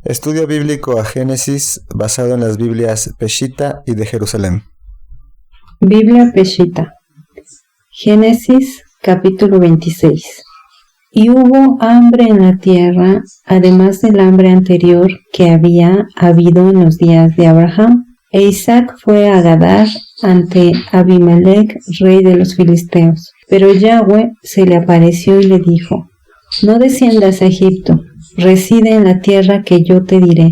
Estudio bíblico a Génesis basado en las Biblias Peshitta y de Jerusalén. Biblia Peshitta. Génesis capítulo 26. Y hubo hambre en la tierra, además del hambre anterior que había habido en los días de Abraham. E Isaac fue a Gadar ante Abimelech, rey de los filisteos. Pero Yahweh se le apareció y le dijo: No desciendas a Egipto, reside en la tierra que yo te diré.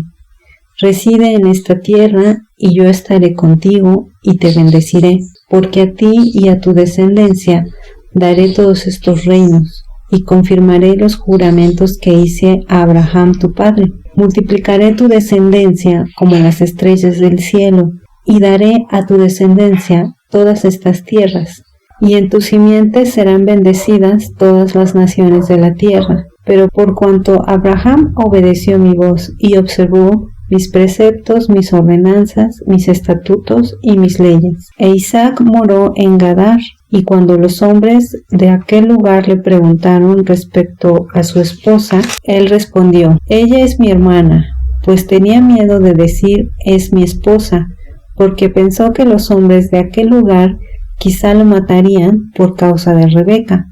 Reside en esta tierra, y yo estaré contigo, y te bendeciré, porque a ti y a tu descendencia daré todos estos reinos, y confirmaré los juramentos que hice a Abraham tu padre. Multiplicaré tu descendencia como las estrellas del cielo, y daré a tu descendencia todas estas tierras, y en tu simiente serán bendecidas todas las naciones de la tierra. Pero por cuanto Abraham obedeció mi voz y observó mis preceptos, mis ordenanzas, mis estatutos y mis leyes. E Isaac moró en Gadar, y cuando los hombres de aquel lugar le preguntaron respecto a su esposa, él respondió: Ella es mi hermana, pues tenía miedo de decir es mi esposa, porque pensó que los hombres de aquel lugar quizá lo matarían por causa de Rebeca,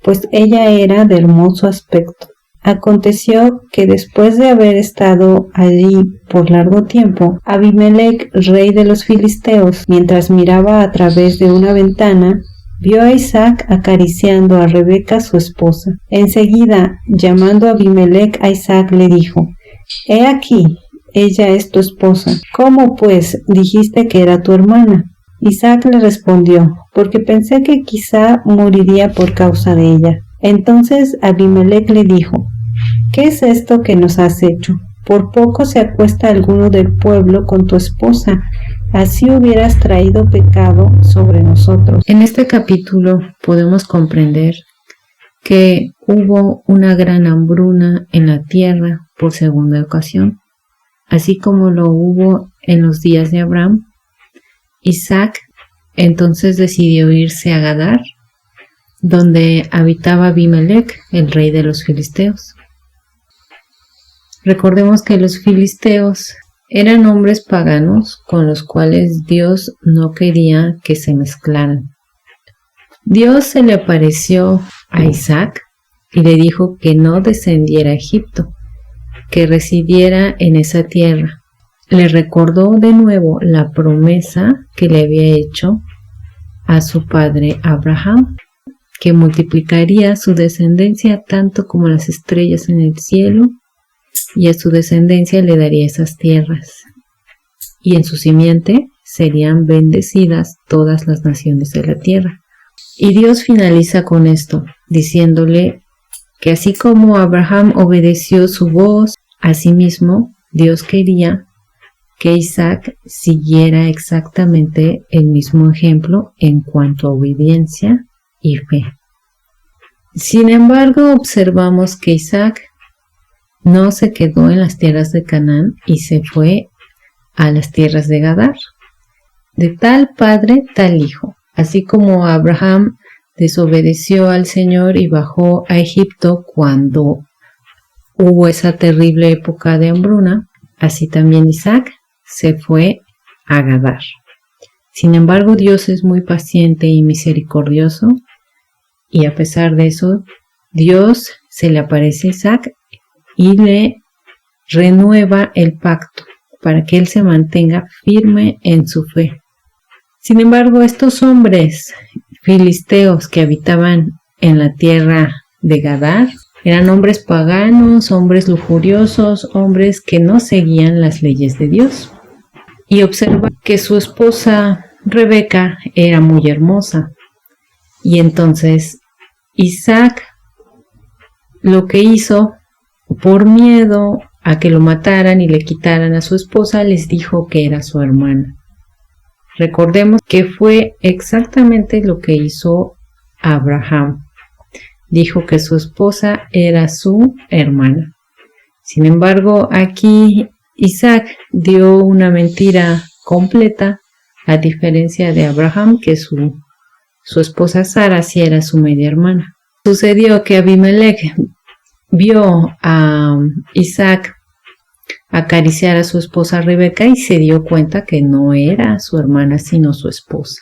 pues ella era de hermoso aspecto. Aconteció que después de haber estado allí por largo tiempo, Abimelech, rey de los filisteos, mientras miraba a través de una ventana, vio a Isaac acariciando a Rebeca su esposa. Enseguida, llamando a Abimelech a Isaac, le dijo: He aquí, ella es tu esposa. ¿Cómo pues dijiste que era tu hermana? Isaac le respondió: Porque pensé que quizá moriría por causa de ella. Entonces Abimelech le dijo: ¿Qué es esto que nos has hecho? Por poco se acuesta alguno del pueblo con tu esposa, así hubieras traído pecado sobre nosotros. En este capítulo podemos comprender que hubo una gran hambruna en la tierra por segunda ocasión, así como lo hubo en los días de Abraham. Isaac entonces decidió irse a Gadar, donde habitaba Abimelech, el rey de los filisteos. Recordemos que los filisteos eran hombres paganos con los cuales Dios no quería que se mezclaran. Dios se le apareció a Isaac y le dijo que no descendiera a Egipto, que residiera en esa tierra. Le recordó de nuevo la promesa que le había hecho a su padre Abraham, que multiplicaría su descendencia tanto como las estrellas en el cielo, y a su descendencia le daría esas tierras, y en su simiente serían bendecidas todas las naciones de la tierra. Y Dios finaliza con esto, diciéndole que así como Abraham obedeció su voz, asimismo Dios quería que Isaac siguiera exactamente el mismo ejemplo en cuanto a obediencia y fe. Sin embargo, observamos que Isaac no se quedó en las tierras de Canaán y se fue a las tierras de Gadar. De tal padre, tal hijo. Así como Abraham desobedeció al Señor y bajó a Egipto cuando hubo esa terrible época de hambruna, así también Isaac se fue a Gadar. Sin embargo, Dios es muy paciente y misericordioso, y a pesar de eso, Dios se le aparece a Isaac y le renueva el pacto para que él se mantenga firme en su fe. Sin embargo, estos hombres filisteos que habitaban en la tierra de Gadar eran hombres paganos, hombres lujuriosos, hombres que no seguían las leyes de Dios. Y observa que su esposa Rebeca era muy hermosa. Y entonces Isaac lo que hizo, por miedo a que lo mataran y le quitaran a su esposa, les dijo que era su hermana. Recordemos que fue exactamente lo que hizo Abraham. dijo que su esposa era su hermana. Sin embargo, aquí Isaac dio una mentira completa, a diferencia de Abraham, que su esposa Sara sí era su media hermana. Sucedió que Abimelech vio a Isaac acariciar a su esposa Rebeca y se dio cuenta que no era su hermana sino su esposa.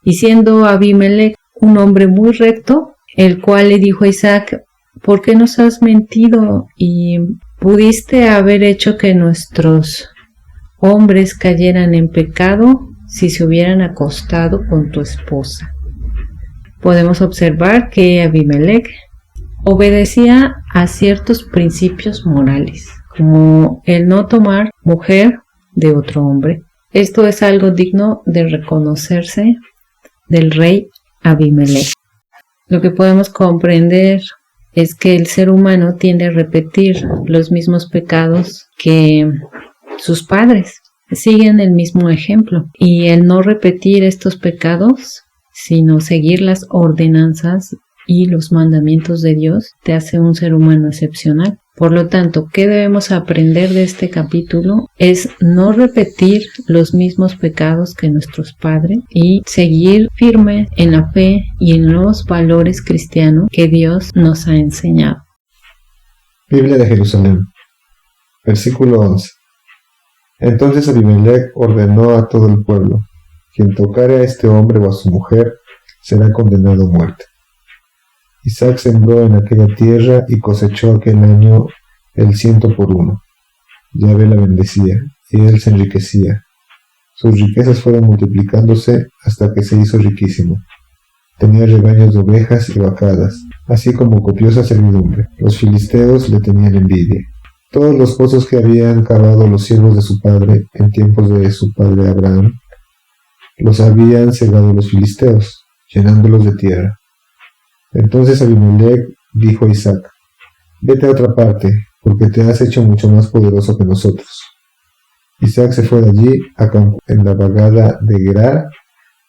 Y siendo Abimelech un hombre muy recto, el cual le dijo a Isaac: ¿por qué nos has mentido y pudiste haber hecho que nuestros hombres cayeran en pecado si se hubieran acostado con tu esposa? Podemos observar que Abimelech obedecía a ciertos principios morales, como el no tomar mujer de otro hombre. Esto es algo digno de reconocerse del rey Abimelech. Lo que podemos comprender es que el ser humano tiende a repetir los mismos pecados que sus padres. Siguen el mismo ejemplo. Y el no repetir estos pecados, sino seguir las ordenanzas y los mandamientos de Dios, te hace un ser humano excepcional. Por lo tanto, ¿qué debemos aprender de este capítulo? Es no repetir los mismos pecados que nuestros padres y seguir firme en la fe y en los valores cristianos que Dios nos ha enseñado. Biblia de Jerusalén, versículo 11. Entonces Abimelech ordenó a todo el pueblo: quien tocare a este hombre o a su mujer será condenado a muerte. Isaac sembró en aquella tierra y cosechó aquel año el 100 por 1. Yahvé la bendecía, y él se enriquecía. Sus riquezas fueron multiplicándose hasta que se hizo riquísimo. Tenía rebaños de ovejas y vacadas, así como copiosa servidumbre. Los filisteos le tenían envidia. Todos los pozos que habían cavado los siervos de su padre en tiempos de su padre Abraham, los habían cegado los filisteos, llenándolos de tierra. Entonces Abimelech dijo a Isaac: vete a otra parte, porque te has hecho mucho más poderoso que nosotros. Isaac se fue de allí, acampó en la vagada de Gerar,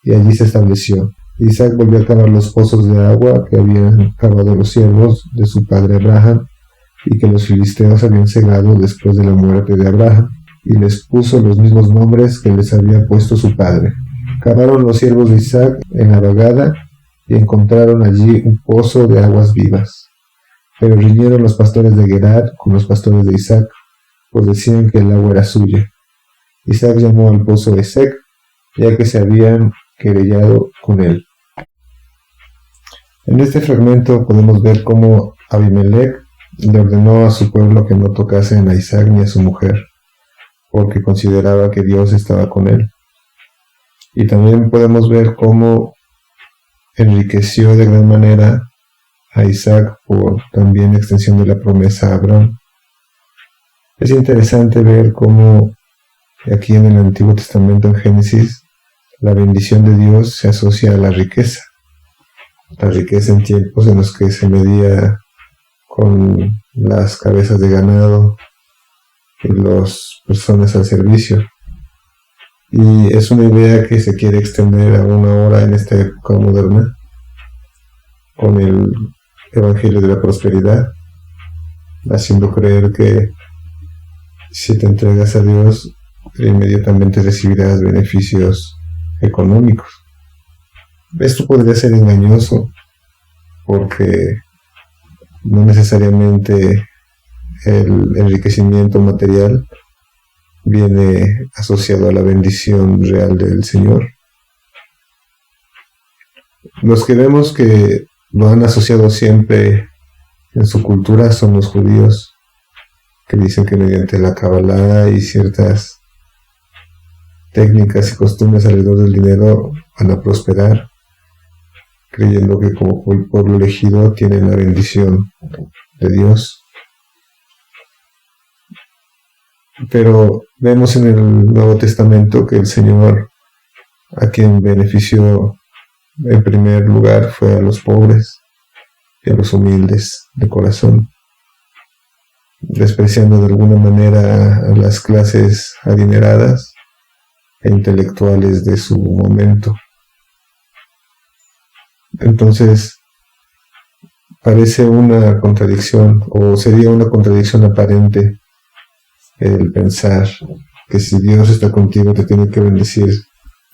y allí se estableció. Isaac volvió a cavar los pozos de agua que habían cavado los siervos de su padre Abraham, y que los filisteos habían cegado después de la muerte de Abraham, y les puso los mismos nombres que les había puesto su padre. Cavaron los siervos de Isaac en la vagada, y encontraron allí un pozo de aguas vivas. Pero riñeron los pastores de Gerar con los pastores de Isaac, pues decían que el agua era suya. Isaac llamó al pozo Esek, ya que se habían querellado con él. En este fragmento podemos ver cómo Abimelech le ordenó a su pueblo que no tocasen a Isaac ni a su mujer, porque consideraba que Dios estaba con él. Y también podemos ver cómo enriqueció de gran manera a Isaac por también extensión de la promesa a Abraham. Es interesante ver cómo aquí en el Antiguo Testamento, en Génesis, la bendición de Dios se asocia a la riqueza. La riqueza en tiempos en los que se medía con las cabezas de ganado y las personas al servicio. Y es una idea que se quiere extender aún ahora en esta época moderna con el Evangelio de la Prosperidad, haciendo creer que si te entregas a Dios, inmediatamente recibirás beneficios económicos. Esto podría ser engañoso porque no necesariamente el enriquecimiento material viene asociado a la bendición real del Señor. Los que vemos que lo han asociado siempre en su cultura son los judíos, que dicen que mediante la Kabbalah y ciertas técnicas y costumbres alrededor del dinero van a prosperar, creyendo que como el pueblo elegido tienen la bendición de Dios. Pero vemos en el Nuevo Testamento que el Señor, a quien benefició en primer lugar, fue a los pobres y a los humildes de corazón, despreciando de alguna manera a las clases adineradas e intelectuales de su momento. Entonces, parece una contradicción, o sería una contradicción aparente, el pensar que si Dios está contigo te tiene que bendecir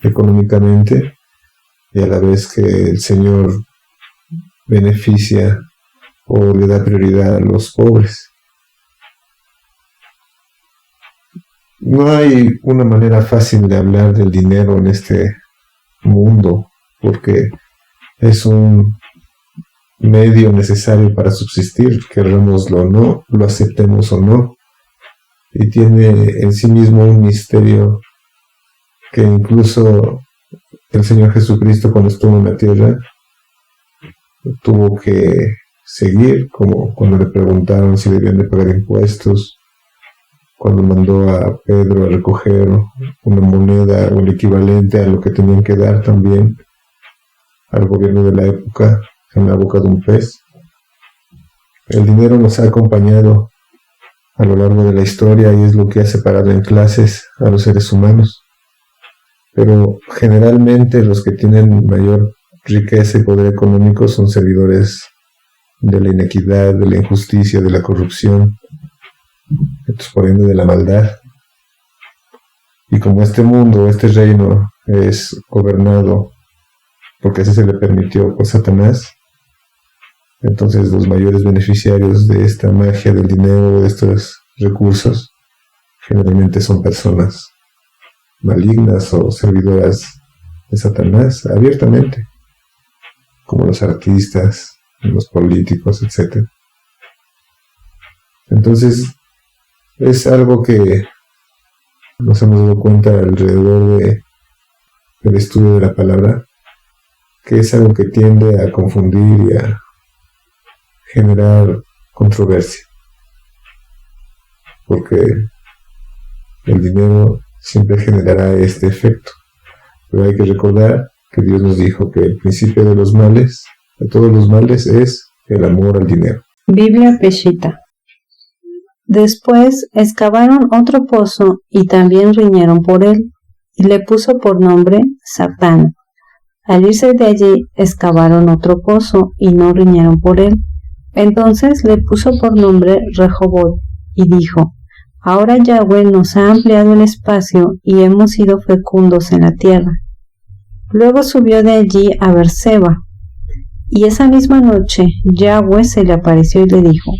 económicamente, y a la vez que el Señor beneficia o le da prioridad a los pobres. No hay una manera fácil de hablar del dinero en este mundo, porque es un medio necesario para subsistir, querrámoslo o no, lo aceptemos o no, y tiene en sí mismo un misterio que incluso el Señor Jesucristo, cuando estuvo en la tierra, tuvo que seguir, como cuando le preguntaron si debían de pagar impuestos, cuando mandó a Pedro a recoger una moneda o el equivalente a lo que tenían que dar también al gobierno de la época en la boca de un pez. El dinero nos ha acompañado a lo largo de la historia y es lo que ha separado en clases a los seres humanos. Pero generalmente los que tienen mayor riqueza y poder económico son servidores de la inequidad, de la injusticia, de la corrupción, entonces por ende de la maldad. Y como este mundo, este reino es gobernado porque así se le permitió por Satanás, entonces los mayores beneficiarios de esta magia del dinero, de estos recursos, generalmente son personas malignas o servidoras de Satanás abiertamente, como los artistas, los políticos, etc. Entonces es algo que nos hemos dado cuenta alrededor del estudio de la palabra, que es algo que tiende a confundir y a generar controversia, porque el dinero siempre generará este efecto. Pero hay que recordar que Dios nos dijo que el principio de los males, de todos los males, es el amor al dinero. Biblia Peshitta. Después excavaron otro pozo y también riñeron por él, y le puso por nombre Satán. Al irse de allí, excavaron otro pozo y no riñeron por él. Entonces le puso por nombre Rehobot, y dijo: Ahora Yahweh nos ha ampliado el espacio y hemos sido fecundos en la tierra. Luego subió de allí a Berseba, y esa misma noche Yahweh se le apareció y le dijo: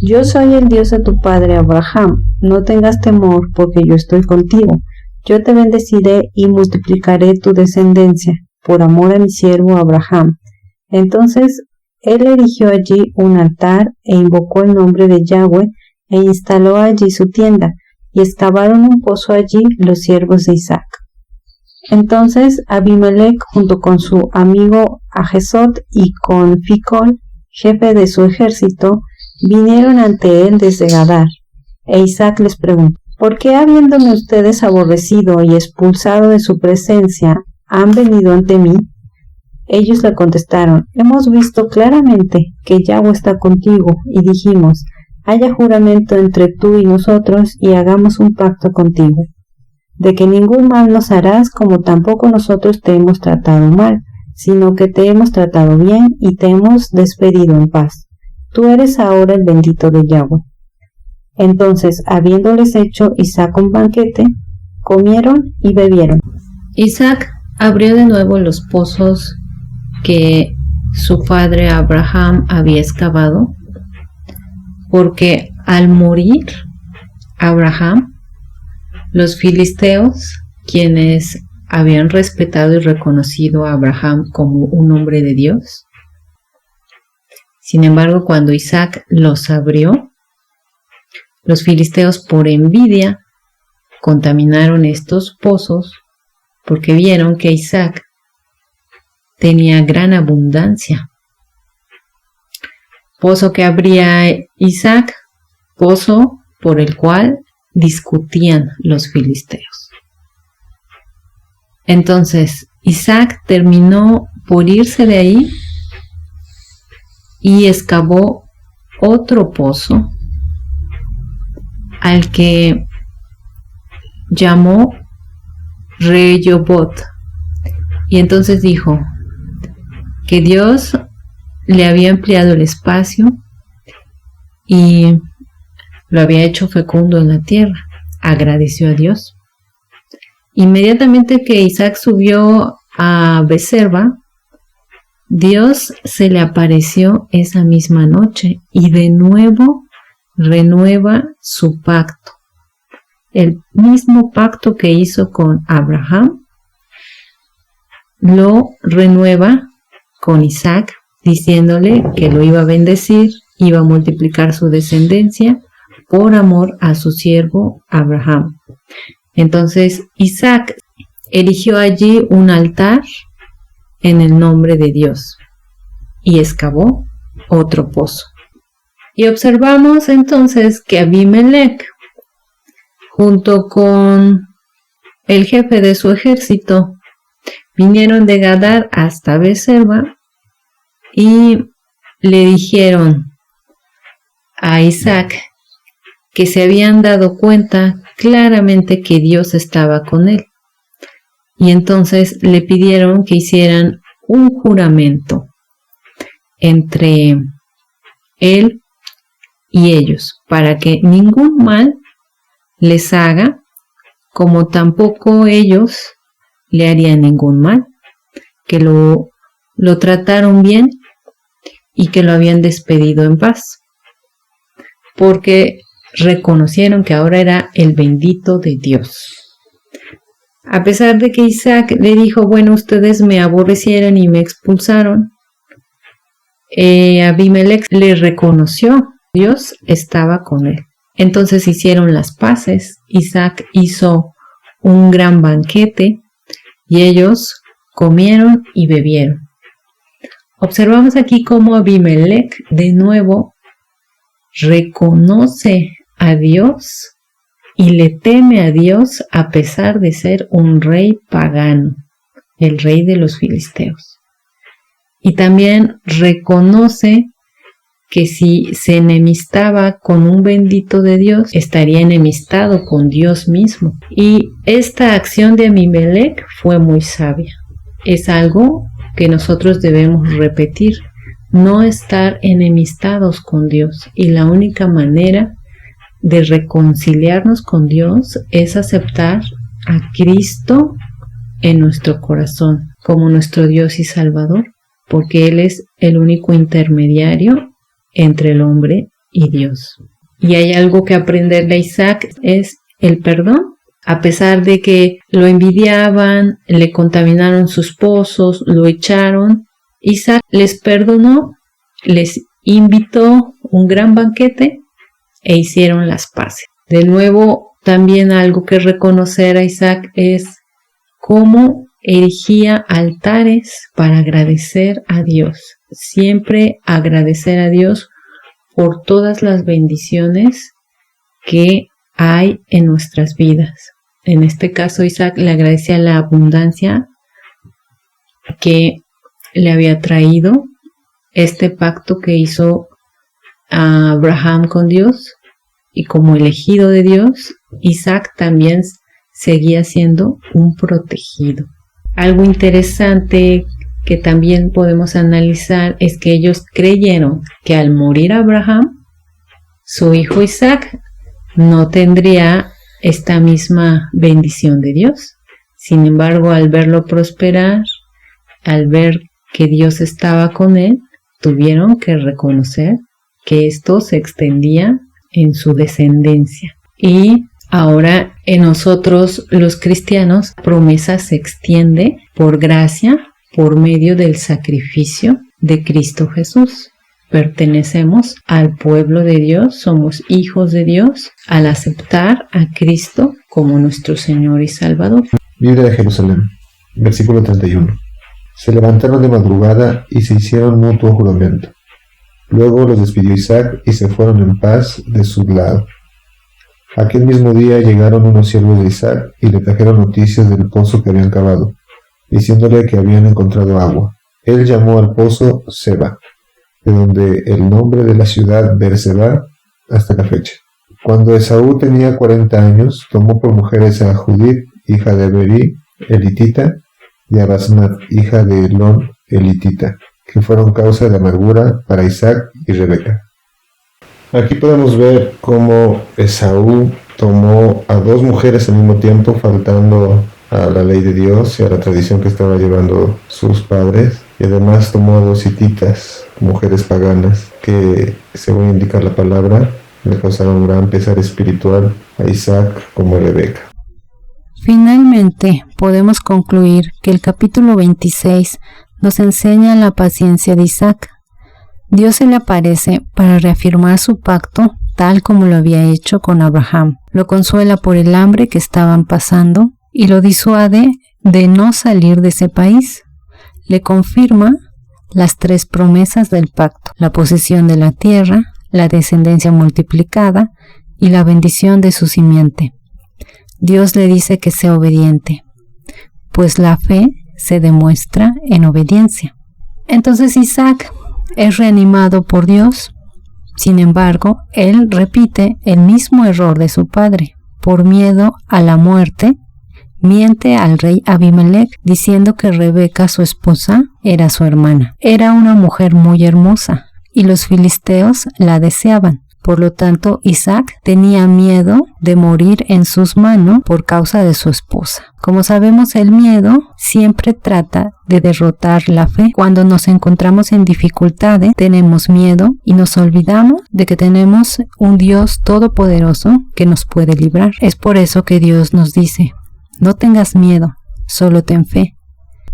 Yo soy el Dios de tu padre Abraham, no tengas temor porque yo estoy contigo. Yo te bendeciré y multiplicaré tu descendencia, por amor a mi siervo Abraham. Entonces él erigió allí un altar e invocó el nombre de Yahweh e instaló allí su tienda, y excavaron un pozo allí los siervos de Isaac. Entonces Abimelech, junto con su amigo Ahesot y con Ficol, jefe de su ejército, vinieron ante él desde Gadar. E Isaac les preguntó: ¿Por qué, habiéndome ustedes aborrecido y expulsado de su presencia, han venido ante mí? Ellos le contestaron: Hemos visto claramente que Yahweh está contigo, y dijimos: haya juramento entre tú y nosotros, y hagamos un pacto contigo, de que ningún mal nos harás, como tampoco nosotros te hemos tratado mal, sino que te hemos tratado bien y te hemos despedido en paz. Tú eres ahora el bendito de Yahweh. Entonces, habiéndoles hecho Isaac un banquete, comieron y bebieron. Isaac abrió de nuevo los pozos que su padre Abraham había excavado, porque al morir Abraham, los filisteos, quienes habían respetado y reconocido a Abraham como un hombre de Dios, sin embargo, cuando Isaac los abrió, los filisteos, por envidia, contaminaron estos pozos porque vieron que Isaac tenía gran abundancia. Pozo que abría Isaac, pozo por el cual discutían los filisteos. Entonces Isaac terminó por irse de ahí y excavó otro pozo al que llamó Rehobot, y entonces dijo: que Dios le había ampliado el espacio y lo había hecho fecundo en la tierra. Agradeció a Dios. Inmediatamente que Isaac subió a Becerba, Dios se le apareció esa misma noche y de nuevo renueva su pacto. El mismo pacto que hizo con Abraham, lo renueva con Isaac, diciéndole que lo iba a bendecir, iba a multiplicar su descendencia por amor a su siervo Abraham. Entonces Isaac erigió allí un altar en el nombre de Dios y excavó otro pozo. Y observamos entonces que Abimelech, junto con el jefe de su ejército, vinieron de Gadar hasta Becerba y le dijeron a Isaac que se habían dado cuenta claramente que Dios estaba con él. Y entonces le pidieron que hicieran un juramento entre él y ellos, para que ningún mal les haga, como tampoco ellos le harían ningún mal, que lo trataron bien y que lo habían despedido en paz, porque reconocieron que ahora era el bendito de Dios. A pesar de que Isaac le dijo, bueno, ustedes me aborrecieron y me expulsaron, Abimelech le reconoció, Dios estaba con él. Entonces hicieron las paces, Isaac hizo un gran banquete y ellos comieron y bebieron. Observamos aquí cómo Abimelech de nuevo reconoce a Dios y le teme a Dios a pesar de ser un rey pagano, el rey de los filisteos. Y también reconoce que si se enemistaba con un bendito de Dios, estaría enemistado con Dios mismo. Y esta acción de Abimelech fue muy sabia. Es algo que nosotros debemos repetir, no estar enemistados con Dios. Y la única manera de reconciliarnos con Dios es aceptar a Cristo en nuestro corazón como nuestro Dios y Salvador, porque Él es el único intermediario entre el hombre y Dios. Y hay algo que aprender de Isaac, es el perdón. A pesar de que lo envidiaban, le contaminaron sus pozos, lo echaron, Isaac les perdonó, les invitó un gran banquete e hicieron las paces. De nuevo, también algo que reconocer a Isaac es cómo erigía altares para agradecer a Dios. Siempre agradecer a Dios por todas las bendiciones que hay en nuestras vidas. En este caso, Isaac le agradecía la abundancia que le había traído este pacto que hizo a Abraham con Dios, y como elegido de Dios, Isaac también seguía siendo un protegido. Algo interesante que también podemos analizar es que ellos creyeron que al morir Abraham, su hijo Isaac no tendría esta misma bendición de Dios. Sin embargo, al verlo prosperar, al ver que Dios estaba con él, tuvieron que reconocer que esto se extendía en su descendencia. Y ahora en nosotros los cristianos, la promesa se extiende por gracia, por medio del sacrificio de Cristo Jesús. Pertenecemos al pueblo de Dios, somos hijos de Dios al aceptar a Cristo como nuestro Señor y Salvador. Biblia de Jerusalén, versículo 31. Se levantaron de madrugada y se hicieron mutuo juramento. Luego los despidió Isaac y se fueron en paz de su lado. Aquel mismo día llegaron unos siervos de Isaac y le trajeron noticias del pozo que habían cavado, diciéndole que habían encontrado agua. Él llamó al pozo Seba, de donde el nombre de la ciudad Beerseba hasta la fecha. Cuando Esaú tenía 40 años, tomó por mujeres a Judith, hija de Berí, elitita, y a Basmat, hija de Elón, elitita, que fueron causa de amargura para Isaac y Rebeca. Aquí podemos ver cómo Esaú tomó a dos mujeres al mismo tiempo, faltando a la ley de Dios y a la tradición que estaban llevando sus padres, y además tomó a dos hititas, mujeres paganas, que, según indica la palabra, le causaron un gran pesar espiritual a Isaac como a Rebeca. Finalmente, podemos concluir que el capítulo 26 nos enseña la paciencia de Isaac. Dios se le aparece para reafirmar su pacto tal como lo había hecho con Abraham. Lo consuela por el hambre que estaban pasando y lo disuade de no salir de ese país. Le confirma las 3 promesas del pacto: la posesión de la tierra, la descendencia multiplicada y la bendición de su simiente. Dios le dice que sea obediente, pues la fe se demuestra en obediencia. Entonces Isaac es reanimado por Dios. Sin embargo, él repite el mismo error de su padre. Por miedo a la muerte, miente al rey Abimelec diciendo que Rebeca, su esposa, era su hermana. Era una mujer muy hermosa y los filisteos la deseaban. Por lo tanto, Isaac tenía miedo de morir en sus manos por causa de su esposa. Como sabemos, el miedo siempre trata de derrotar la fe. Cuando nos encontramos en dificultades, tenemos miedo y nos olvidamos de que tenemos un Dios todopoderoso que nos puede librar. Es por eso que Dios nos dice: no tengas miedo, solo ten fe.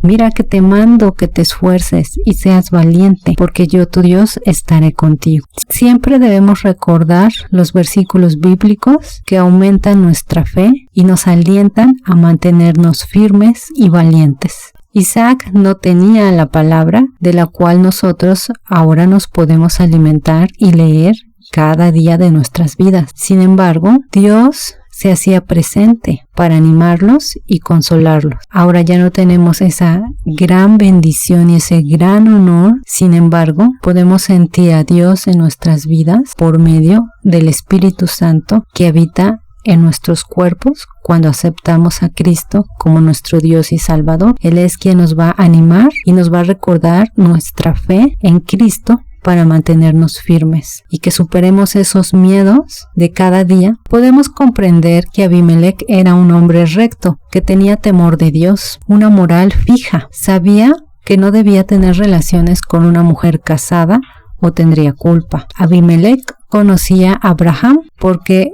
Mira que te mando que te esfuerces y seas valiente, porque yo, tu Dios, estaré contigo. Siempre debemos recordar los versículos bíblicos que aumentan nuestra fe y nos alientan a mantenernos firmes y valientes. Isaac no tenía la palabra de la cual nosotros ahora nos podemos alimentar y leer cada día de nuestras vidas. Sin embargo, Dios se hacía presente para animarlos y consolarlos. Ahora ya no tenemos esa gran bendición y ese gran honor. Sin embargo, podemos sentir a Dios en nuestras vidas por medio del Espíritu Santo que habita en nuestros cuerpos cuando aceptamos a Cristo como nuestro Dios y Salvador. Él es quien nos va a animar y nos va a recordar nuestra fe en Cristo para mantenernos firmes y que superemos esos miedos de cada día. Podemos comprender que Abimelec era un hombre recto, que tenía temor de Dios, una moral fija. Sabía que no debía tener relaciones con una mujer casada o tendría culpa. Abimelec conocía a Abraham porque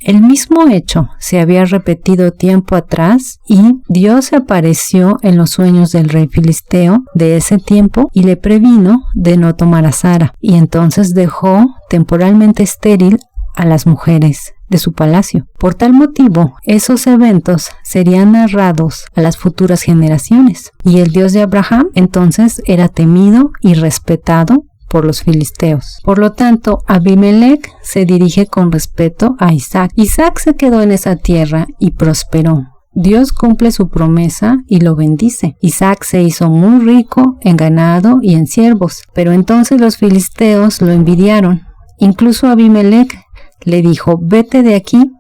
el mismo hecho se había repetido tiempo atrás y Dios se apareció en los sueños del rey filisteo de ese tiempo y le previno de no tomar a Sara, y entonces dejó temporalmente estéril a las mujeres de su palacio. Por tal motivo, esos eventos serían narrados a las futuras generaciones, y el Dios de Abraham entonces era temido y respetado por los filisteos. Por lo tanto, Abimelec se dirige con respeto a Isaac. Isaac se quedó en esa tierra y prosperó. Dios cumple su promesa y lo bendice. Isaac se hizo muy rico en ganado y en siervos, pero entonces los filisteos lo envidiaron. Incluso Abimelec le dijo: vete de aquí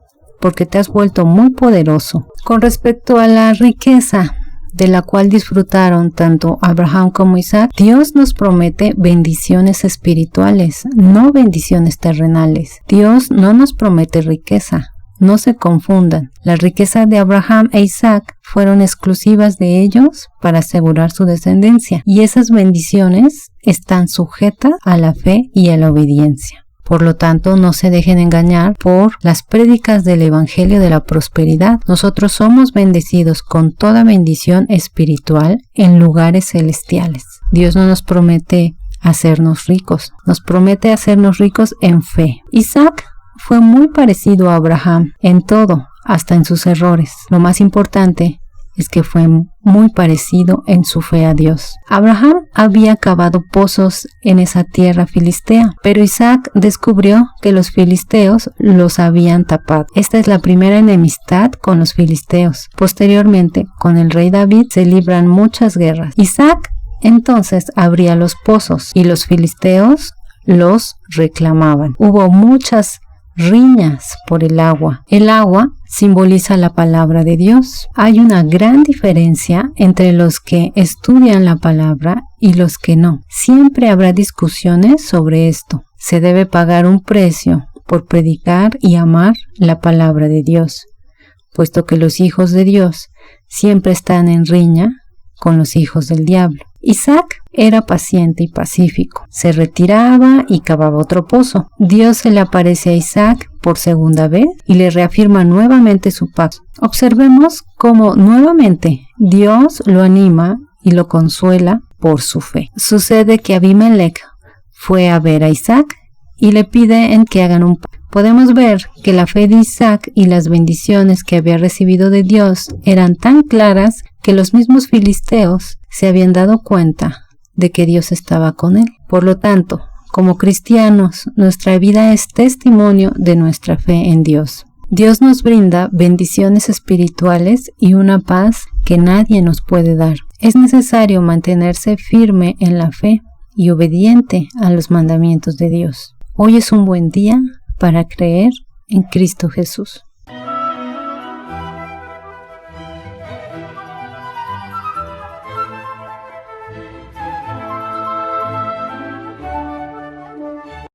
porque te has vuelto muy poderoso. Con respecto a la riqueza de la cual disfrutaron tanto Abraham como Isaac, Dios nos promete bendiciones espirituales, no bendiciones terrenales. Dios no nos promete riqueza. No se confundan. Las riquezas de Abraham e Isaac fueron exclusivas de ellos para asegurar su descendencia, y esas bendiciones están sujetas a la fe y a la obediencia. Por lo tanto, no se dejen engañar por las prédicas del Evangelio de la prosperidad. Nosotros somos bendecidos con toda bendición espiritual en lugares celestiales. Dios no nos promete hacernos ricos, nos promete hacernos ricos en fe. Isaac fue muy parecido a Abraham en todo, hasta en sus errores. Lo más importante es que fue muy parecido en su fe a Dios. Abraham había cavado pozos en esa tierra filistea, pero Isaac descubrió que los filisteos los habían tapado. Esta es la primera enemistad con los filisteos. Posteriormente, con el rey David se libran muchas guerras. Isaac entonces abría los pozos y los filisteos los reclamaban. Hubo muchas riñas por el agua. El agua simboliza la palabra de Dios. Hay una gran diferencia entre los que estudian la palabra y los que no. Siempre habrá discusiones sobre esto. Se debe pagar un precio por predicar y amar la palabra de Dios, puesto que los hijos de Dios siempre están en riña con los hijos del diablo. Isaac era paciente y pacífico. Se retiraba y cavaba otro pozo. Dios se le aparece a Isaac por segunda vez y le reafirma nuevamente su pacto. Observemos cómo nuevamente Dios lo anima y lo consuela por su fe. Sucede que Abimelech fue a ver a Isaac y le pide que hagan un pacto. Podemos ver que la fe de Isaac y las bendiciones que había recibido de Dios eran tan claras que los mismos filisteos se habían dado cuenta de que Dios estaba con él. Por lo tanto, como cristianos, nuestra vida es testimonio de nuestra fe en Dios. Dios nos brinda bendiciones espirituales y una paz que nadie nos puede dar. Es necesario mantenerse firme en la fe y obediente a los mandamientos de Dios. Hoy es un buen día para creer en Cristo Jesús.